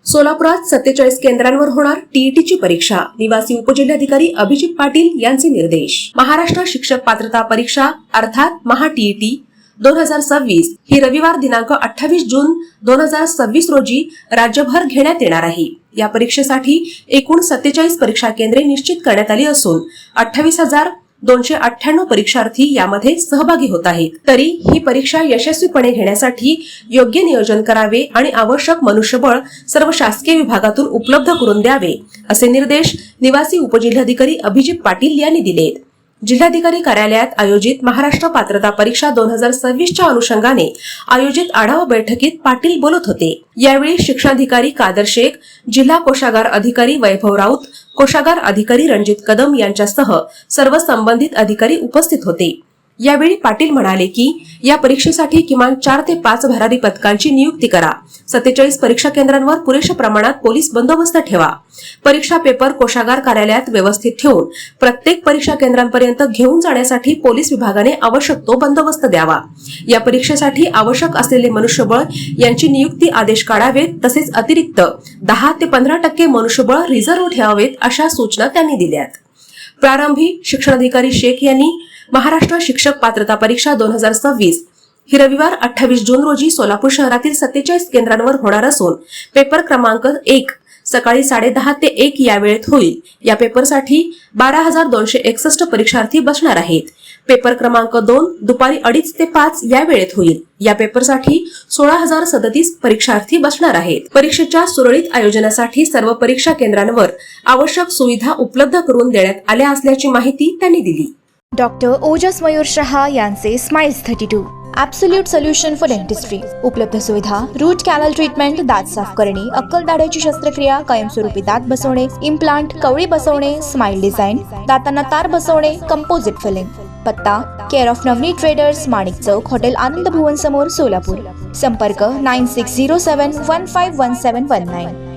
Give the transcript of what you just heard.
सोलापुरात 47 केंद्रांवर होणार टीईटीची परीक्षा. निवासी उपजिल्हाधिकारी अभिजित पाटील यांचे निर्देश. महाराष्ट्र शिक्षक पात्रता परीक्षा अर्थात महा-टीईटी 2026 ही रविवार दिनांक 28 जून 2026 रोजी राज्यभर घेण्यात येणार आहे. या परीक्षेसाठी एकूण 47 परीक्षा केंद्रे निश्चित करण्यात आली असून 28,298 परीक्षार्थी यामध्ये सहभागी होत आहेत. तरी ही परीक्षा यशस्वीपणे घेण्यासाठी योग्य नियोजन करावे आणि आवश्यक मनुष्यबळ सर्व शासकीय विभागातून उपलब्ध करून द्यावे असे निर्देश निवासी उपजिल्हाधिकारी अभिजित पाटील यांनी दिलेत. जिल्हाधिकारी कार्यालयात आयोजित महाराष्ट्र पात्रता परीक्षा 2026 च्या अनुषंगाने आयोजित आढावा बैठकीत पाटील बोलत होते. यावेळी शिक्षणाधिकारी कादर शेख, जिल्हा कोषागार अधिकारी वैभव राऊत, कोषागार अधिकारी रणजित कदम यांच्यासह सर्व संबंधित अधिकारी उपस्थित होते. यावेळी पाटील म्हणाले की या परीक्षेसाठी किमान 4 ते 5 भरारी पथकांची नियुक्ती करा. 47 परीक्षा केंद्रांवर पुरेशा प्रमाणात पोलीस बंदोबस्त ठेवा. परीक्षा पेपर कोषागार कार्यालयात व्यवस्थित ठेवून प्रत्येक परीक्षा केंद्रांपर्यंत घेऊन जाण्यासाठी पोलीस विभागाने आवश्यक तो बंदोबस्त द्यावा. या परीक्षेसाठी आवश्यक असलेले मनुष्यबळ यांची नियुक्ती आदेश काढावेत. तसेच अतिरिक्त 10 ते 15% मनुष्यबळ रिझर्व्ह ठेवावेत अशा सूचना त्यांनी दिल्यात. प्रारंभी शिक्षणाधिकारी शेख यांनी महाराष्ट्र शिक्षक पात्रता परीक्षा 2026 ही रविवार 28 जून रोजी सोलापूर शहरातील 47 केंद्रांवर होणार असून पेपर क्रमांक 1 सकाळी 10:30 ते 1 या वेळेत होईल. या पेपरसाठी 12,261 परीक्षार्थी बसणार आहेत. पेपर क्रमांक 2 दुपारी 2:30 ते 5 या वेळेत होईल. या पेपरसाठी 16,037 परीक्षार्थी बसणार आहेत. परीक्षेच्या सुरळीत आयोजनासाठी सर्व परीक्षा केंद्रांवर आवश्यक सुविधा उपलब्ध करून देण्यात आल्या असल्याची माहिती त्यांनी दिली. डॉक्टर ओजस मयूर शहा यांचे smiles 32 absolute solution for dentistry. उपलब्ध सुविधा: रूट कॅनल ट्रीटमेंट, दात साफ करणे, अक्कल दाढेची शस्त्रक्रिया, कायमस्वरूपी दात बसवणे, इम्प्लांट, कवळी बसवणे, स्माइल डिझाईन, दातांना तार बसवणे, कंपोजिट फिलिंग. पत्ता: care of Navneet traders, Manik Chowk, hotel Anand Bhuvan समोर, सोलापूर. संपर्क: 9607151719.